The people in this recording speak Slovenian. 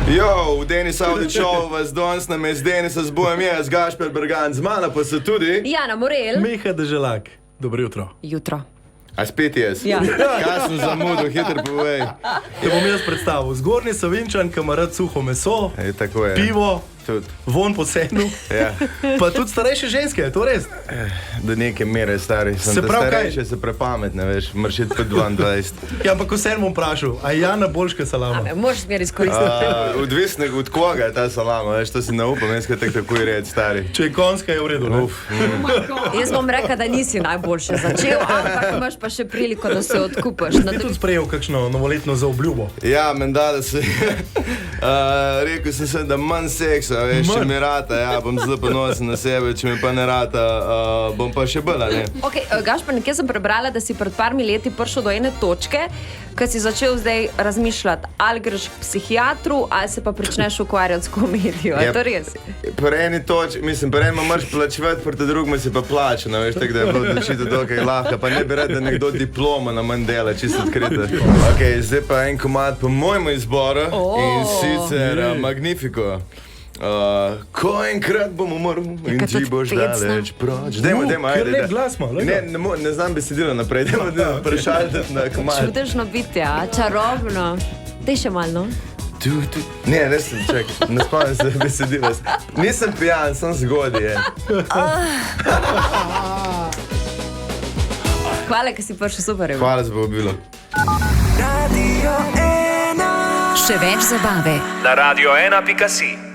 Jo, v Denis Audi Show vas danes nam je z Denisa zbujem jaz, Gašper Bergan, z mano pa se tudi Jana Morel. Miha Deželak. Dobro jutro. Jutro. A spet jaz? Ja. Kaj sem zamudil, hitro povej. Te bom jaz predstavil. Zgornji Savinjčan, ki ima rad suho meso, Tako je. pivo, Tudi. von po senu, Ja. pa tudi starejše ženske, je to res? Do neke mere stari. Se pravi, kaj? Starejše se prepametne, veš, moraš iti po 22. Ja, ampak vseeno bom vprašal, a je Jana boljška salama? Moraš smer izkoristiti. Odvisno od koga je ta salama, veš, to si ne upam, jaz kaj tako red, stari. Če je konjska, je v redu, ne? Jaz bom rekla, da nisi najboljše začel, ampak imaš pa še priliko, da se odkupaš. Ti tudi sprejel kakšno novoletno zaobljubo? Ja, menda, da se... rekel sem se, da manj seksa, veš, če mi rata, ja, bom zelo ponosen na sebe, če mi pa ne rata, bom pa še bila, ne. Okay, Gašper, nekje sem prebrala, da si pred parmi leti prišel do ene točke, ko si začel zdaj razmišljati, ali greš k psihiatru, ali se pa pričneš ukvarjati s komedijo. Je to res? Pri eni točki, mislim, pri enem moraš plačevati, pri drugem si pa plača, ne veš, tako da je bilo odločitev dokaj lahka, pa ne bi rad, da nekdo diplomo na manj dela, čisto odkrito. Ok, zdaj pa en komad po mojemu izboru in sicer Magnifico. Ko enkrat bom umrl in ti boš daleč proč. Dajmo, Ker ajde. lep glas ima, Ne znam besedilo naprej, dajmo prešaliti na komad. Čudežno biti, ja, čarobno. Dej še malo, no? Ne, res sem, čakaj, ne spomnim se besedila. Nisem pijan, sem zgodaj. Hvala, ker si prišel, super je bilo. Hvala za povabilo. Še več zabave Na radio1.si.